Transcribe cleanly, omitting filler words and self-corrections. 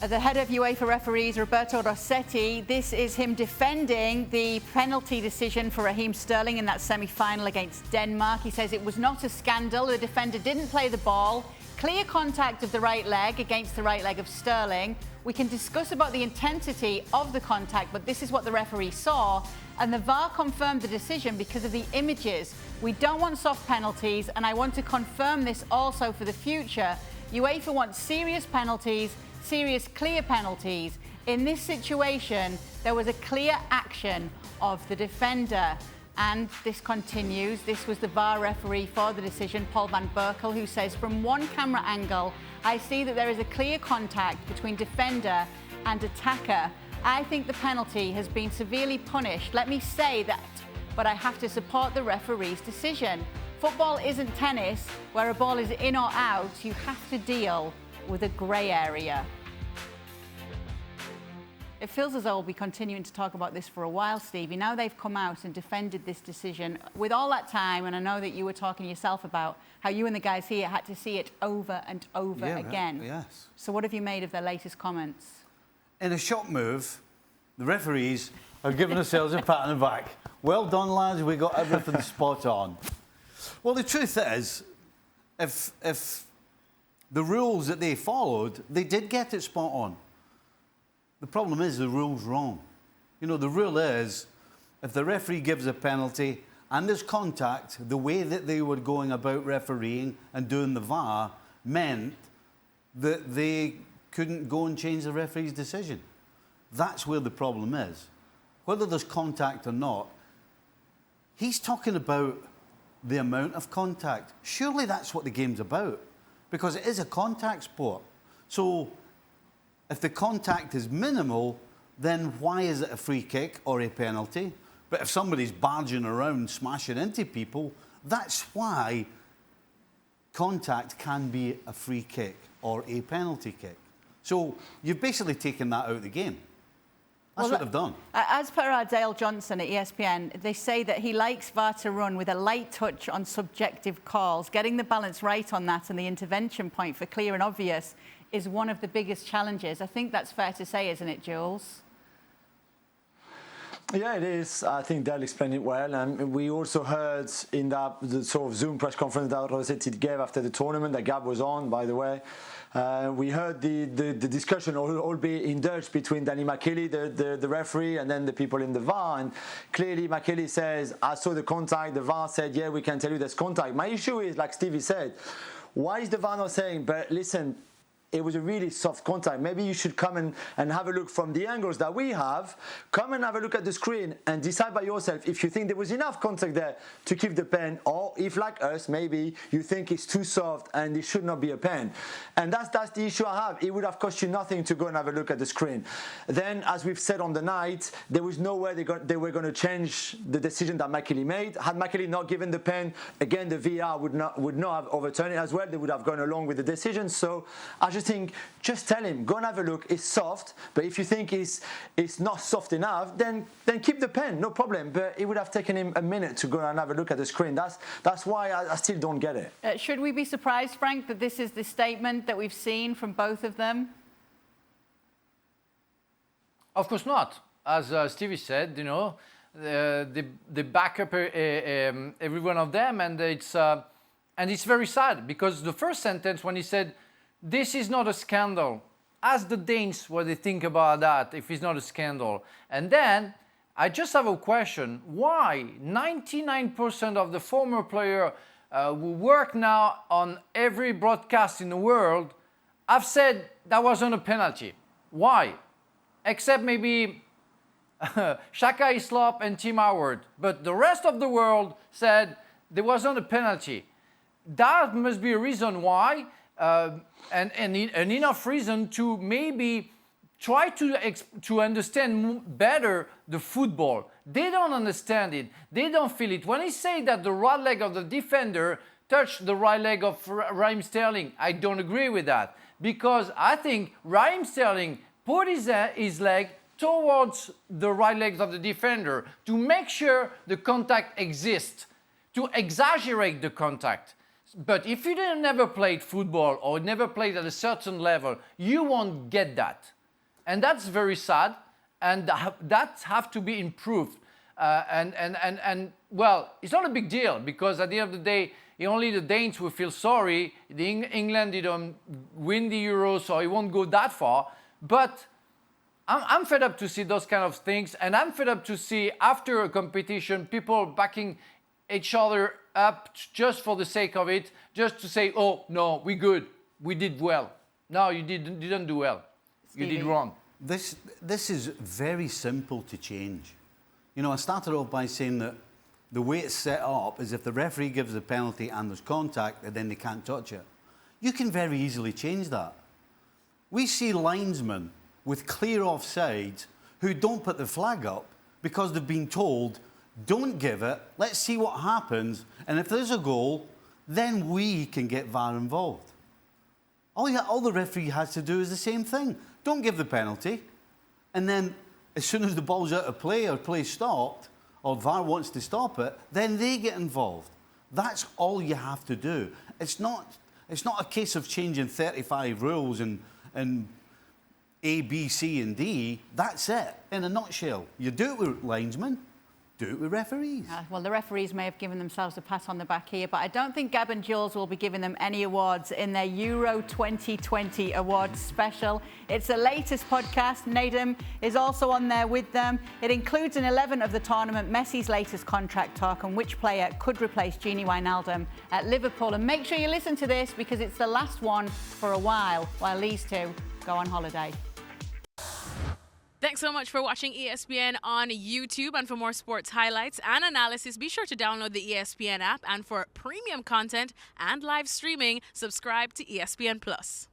The head of UEFA referees, Roberto Rossetti, this is him defending the penalty decision for Raheem Sterling in that semi-final against Denmark. He says it was not a scandal. The defender didn't play the ball. Clear contact of the right leg against the right leg of Sterling. We can discuss about the intensity of the contact, but this is what the referee saw. And the VAR confirmed the decision because of the images. We don't want soft penalties, and I want to confirm this also for the future. UEFA wants serious penalties, serious, clear penalties. In this situation, there was a clear action of the defender. And this continues. This was the VAR referee for the decision, Paul van Berkel, who says, from one camera angle, I see that there is a clear contact between defender and attacker. I think the penalty has been severely punished. Let me say that, but I have to support the referee's decision. Football isn't tennis, where a ball is in or out. You have to deal with a grey area. It feels as though we'll be continuing to talk about this for a while, Stevie. Now they've come out and defended this decision. With all that time, and I know that you were talking yourself about how you and the guys here had to see it over and over again. Right. Yes. So what have you made of their latest comments? In a shock move, the referees are giving themselves a pat on the back. Well done, lads. We got everything spot on. Well, the truth is, if the rules that they followed, they did get it spot on. The problem is the rule's wrong. You know, the rule is if the referee gives a penalty and there's contact, the way that they were going about refereeing and doing the VAR meant that they couldn't go and change the referee's decision. That's where the problem is. Whether there's contact or not, he's talking about the amount of contact. Surely that's what the game's about, because it is a contact sport. So if the contact is minimal, then why is it a free kick or a penalty? But if somebody's barging around, smashing into people, that's why contact can be a free kick or a penalty kick. So you've basically taken that out of the game. That's what they've done. As per Dale Johnson at ESPN, they say that he likes VAR to run with a light touch on subjective calls. Getting the balance right on that and the intervention point for clear and obvious is one of the biggest challenges. I think that's fair to say, isn't it, Jules? Yeah, it is. I think Dale explained it well. And we also heard in the sort of Zoom press conference that Rossetti gave after the tournament, that Gab was on, by the way. We heard the discussion, albeit in Dutch, between Danny McKelly, the referee, and then the people in the VAR. And clearly, McKelly says, I saw the contact. The VAR said, yeah, we can tell you there's contact. My issue is, like Stevie said, why is the VAR not saying, but listen, it was a really soft contact. Maybe you should come and have a look from the angles that we have. Come and have a look at the screen and decide by yourself if you think there was enough contact there to keep the pen, or if, like us, maybe you think it's too soft and it should not be a pen. And that's the issue I have. It would have cost you nothing to go and have a look at the screen. Then, as we've said on the night, there was no way they were going to change the decision that McKelly made. Had McKelly not given the pen, again, the VAR would not have overturned it as well. They would have gone along with the decision. So I just tell him, go and have a look. It's soft, but if you think it's not soft enough, then keep the pen, no problem. But it would have taken him a minute to go and have a look at the screen. That's why I still don't get it. Should we be surprised, Frank, that this is the statement that we've seen from both of them? Of course not. As Stevie said, you know, they back up every one of them, and it's very sad, because the first sentence when he said, this is not a scandal. Ask the Danes what they think about that, if it's not a scandal. And then, I just have a question. Why 99% of the former players who work now on every broadcast in the world have said that wasn't a penalty? Why? Except maybe Shaka Islop and Tim Howard. But the rest of the world said there wasn't a penalty. That must be a reason why. And enough reason to maybe try to understand better the football. They don't understand it. They don't feel it. When he say that the right leg of the defender touched the right leg of Raheem Sterling, I don't agree with that, because I think Raheem Sterling put his leg towards the right legs of the defender to make sure the contact exists, to exaggerate the contact. But if you never played football or never played at a certain level, you won't get that. And that's very sad. And that have to be improved. Well, it's not a big deal because at the end of the day, only the Danes will feel sorry. England didn't win the Euro, so it won't go that far. But I'm fed up to see those kind of things. And I'm fed up to see after a competition, people backing each other up just for the sake of it, just to say, oh, no, we're good. We did well. No, you didn't do well. Stevie. You did wrong. This is very simple to change. You know, I started off by saying that the way it's set up is if the referee gives a penalty and there's contact, then they can't touch it. You can very easily change that. We see linesmen with clear offsides who don't put the flag up because they've been told, don't give it, let's see what happens, and if there's a goal, then we can get VAR involved. All the referee has to do is the same thing. Don't give the penalty, and then as soon as the ball's out of play or play stopped, or VAR wants to stop it, then they get involved. That's all you have to do. It's not a case of changing 35 rules and A, B, C, and D. That's it, in a nutshell. You do it with linesmen, do it with referees. Well, the referees may have given themselves a pat on the back here, but I don't think Gab and Jules will be giving them any awards in their Euro 2020 awards special. It's the latest podcast. Nadem is also on there with them. It includes an 11 of the tournament, Messi's latest contract talk, and which player could replace Gini Wijnaldum at Liverpool. And make sure you listen to this because it's the last one for a while these two go on holiday. Thanks so much for watching ESPN on YouTube. And for more sports highlights and analysis, be sure to download the ESPN app. And for premium content and live streaming, subscribe to ESPN Plus.